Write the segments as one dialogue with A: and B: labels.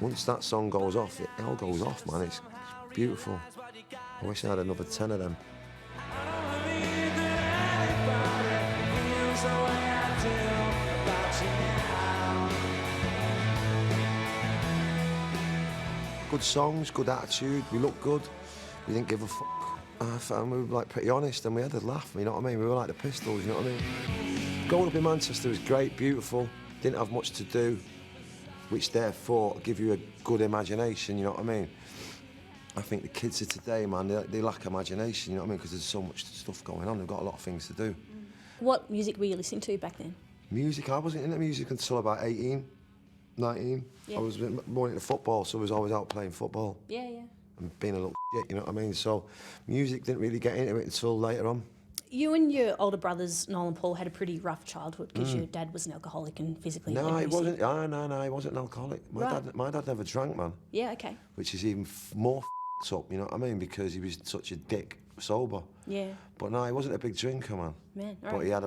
A: once that song goes off, it all goes off, man. It's beautiful. I wish I had another 10 of them. Good songs, good attitude, we looked good, we didn't give a fuck. And we were like pretty honest and we had a laugh, you know what I mean? We were like the Pistols, you know what I mean? Growing up in Manchester was great, beautiful, didn't have much to do, which therefore give you a good imagination, you know what I mean? I think the kids of today, man, they lack imagination, you know what I mean? Because there's so much stuff going on, they've got a lot of things to do.
B: What music were you listening to back then?
A: Music, I wasn't into music until about 18, 19. Yeah. I was more into football, so I was always out playing football.
B: Yeah, yeah.
A: And being a little shit, you know what I mean? So music didn't really get into it until later on.
B: You and your older brothers, Noel and Paul, had a pretty rough childhood because your dad was an alcoholic and physically abusive.
A: No, he wasn't. No, he wasn't an alcoholic. My dad never drank, man.
B: Yeah, okay.
A: Which is even more up, you know what I mean? Because he was such a dick sober.
B: Yeah.
A: But no, he wasn't a big drinker, man.
B: Man, all
A: but
B: right.
A: he had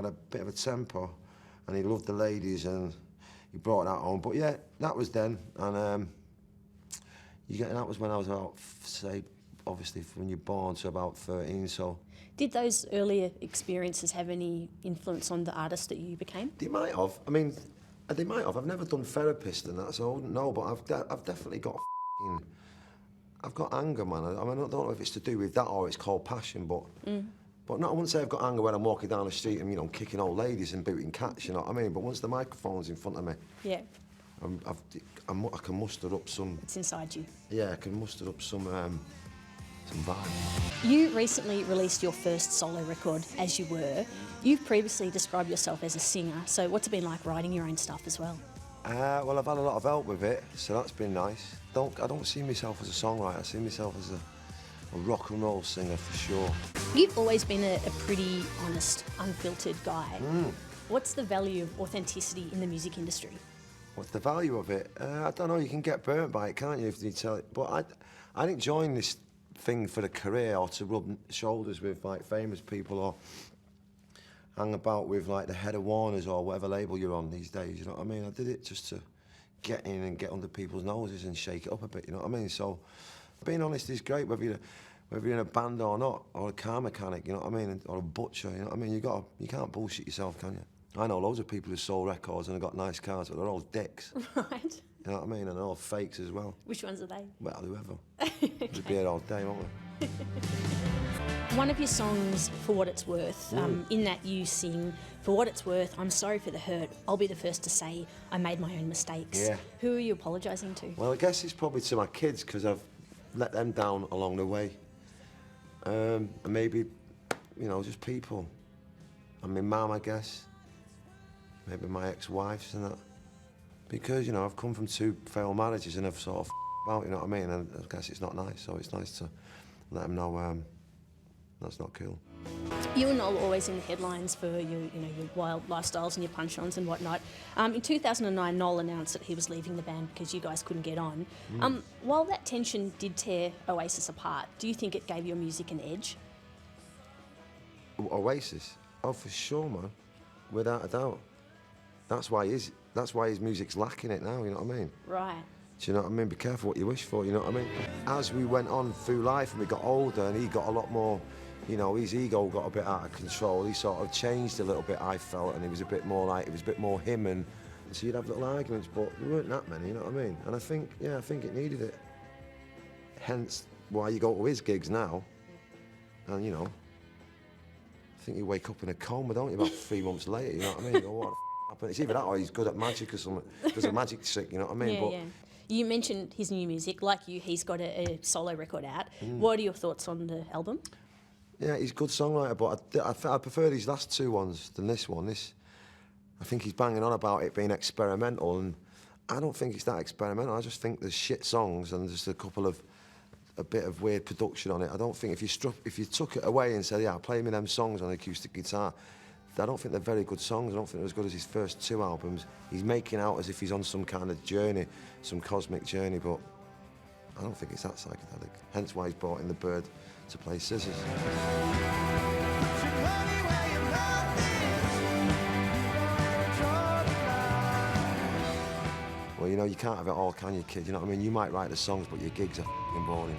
A: a bit of a temper, and he loved the ladies, and he brought that home. But yeah, that was then, and that was when I was about, say, obviously when you're born, so about 13. So.
B: Did those earlier experiences have any influence on the artist that you became?
A: They might have. I mean, they might have. I've never done therapist and that, so I wouldn't know. But I've definitely got I've got anger, man. I don't know if it's to do with that or it's called passion, but no, I wouldn't say I've got anger when I'm walking down the street and, you know, kicking old ladies and booting cats, you know what I mean? But once the microphone's in front of me,
B: yeah,
A: I can muster up some...
B: It's inside you.
A: Yeah, I can muster up some vibe.
B: You recently released your first solo record, As You Were. You've previously described yourself as a singer, so what's it been like writing your own stuff as well?
A: Well, I've had a lot of help with it, so that's been nice. I don't see myself as a songwriter, I see myself as a rock and roll singer for sure.
B: You've always been a pretty honest, unfiltered guy. What's the value of authenticity in the music industry?
A: What's the value of it? I don't know, you can get burnt by it, can't you, if you tell it. But I didn't join this thing for a career or to rub shoulders with like famous people or hang about with like the head of Warner's or whatever label you're on these days, you know what I mean? I did it just to get in and get under people's noses and shake it up a bit, you know what I mean? So being honest is great, whether you're in a band or not, or a car mechanic, you know what I mean, or a butcher, you know what I mean? You can't bullshit yourself, can you? I know loads of people who sold records and have got nice cars, but they're all dicks.
B: Right.
A: You know what I mean? And they're all fakes as well.
B: Which ones are they?
A: Well, whoever. We'll be here all day, won't we?
B: One of your songs, For What It's Worth, in that you sing, for what it's worth, I'm sorry for the hurt. I'll be the first to say I made my own mistakes.
A: Yeah.
B: Who are you apologising to?
A: Well, I guess it's probably to my kids because I've let them down along the way. And maybe, you know, just people. And my mum, I guess. Maybe my ex-wives and that. Because, you know, I've come from 2 failed marriages and I've sort of out, you know what I mean? And I guess it's not nice, so it's nice to let them know that's not cool.
B: You and Noel were always in the headlines for your wild lifestyles and your punch-ons and whatnot. In 2009, Noel announced that he was leaving the band because you guys couldn't get on. While that tension did tear Oasis apart, do you think it gave your music an edge?
A: Oasis? Oh, for sure, man. Without a doubt. That's why his music's lacking it now, you know what I mean?
B: Right.
A: Do you know what I mean? Be careful what you wish for, you know what I mean? As we went on through life and we got older and he got a lot more, you know, his ego got a bit out of control. He sort of changed a little bit, I felt, and it was a bit more him, and so you'd have little arguments, but there weren't that many, you know what I mean? And I think it needed it. Hence why you go to his gigs now, and, you know, I think you wake up in a coma, don't you, about 3 months later, you know what I mean? You go, what the happened? It's either that or he's good at magic or something. Does a magic trick, you know what I mean?
B: Yeah, yeah. You mentioned his new music. Like you, he's got a solo record out. What are your thoughts on the album?
A: Yeah, he's a good songwriter, but I prefer these last 2 ones than this one. I think he's banging on about it being experimental, and I don't think it's that experimental. I just think there's shit songs and just a bit of weird production on it. I don't think if you took it away and said, yeah, play me them songs on acoustic guitar, I don't think they're very good songs. I don't think they're as good as his first 2 albums. He's making out as if he's on some kind of journey, some cosmic journey, but I don't think it's that psychedelic. Hence why he's brought in the bird to play scissors. Well, you know, you can't have it all, can you, kid? You know what I mean? You might write the songs, but your gigs are f***ing boring.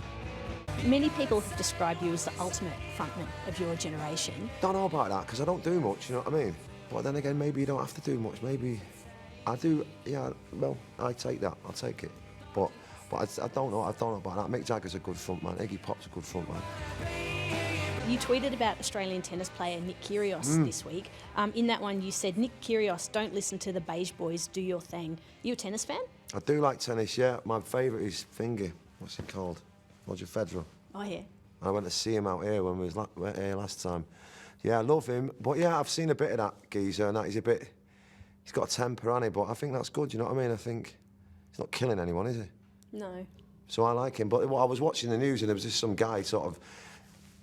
B: Many people have described you as the ultimate frontman of your generation.
A: Don't know about that, because I don't do much, you know what I mean? But then again, maybe you don't have to do much. Maybe I do, yeah, well, I take that, I'll take it. But I don't know about that. Mick Jagger's a good frontman, Iggy Pop's a good frontman.
B: You tweeted about Australian tennis player Nick Kyrgios this week. In that one, you said, Nick Kyrgios, don't listen to the beige boys, do your thing. You a tennis fan?
A: I do like tennis, yeah. My favourite is Finger. What's it called? Roger Federer.
B: Oh, yeah.
A: I went to see him out here when we were here last time. Yeah, I love him. But yeah, I've seen a bit of that geezer and that. He's got a temper on it, but I think that's good, you know what I mean? I think he's not killing anyone, is he?
B: No.
A: So I like him. But I was watching the news and there was just some guy sort of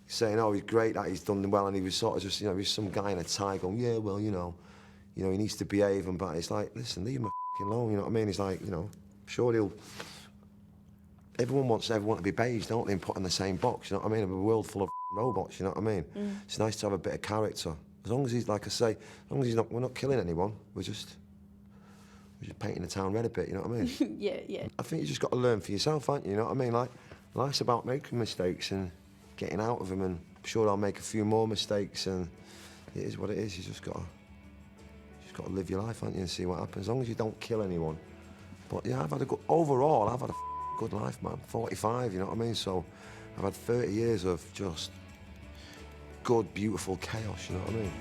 A: saying, oh, he's great, that he's done well, and he was sort of just, you know, he was some guy in a tie going, yeah, well, you know, he needs to behave, and but it's like, listen, leave him alone, you know what I mean? He's like, you know, sure everyone wants everyone to be beige, don't they, and put in the same box, you know what I mean? A world full of robots, you know what I mean? It's nice to have a bit of character. As long as he's, like I say, as long as we're not killing anyone, we're just painting the town red a bit, you know what I mean?
B: Yeah.
A: I think you just got to learn for yourself, haven't you? You know what I mean? Like, life's about making mistakes and getting out of them, and I'm sure I'll make a few more mistakes, and it is what it is. You just got to live your life, haven't you, and see what happens. As long as you don't kill anyone. But yeah, overall, I've had a good life, man. 45, you know what I mean? So I've had 30 years of just good, beautiful chaos, you know what I mean?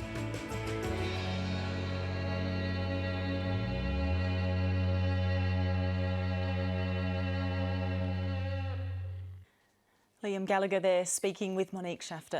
C: Liam Gallagher there speaking with Monique Shafter.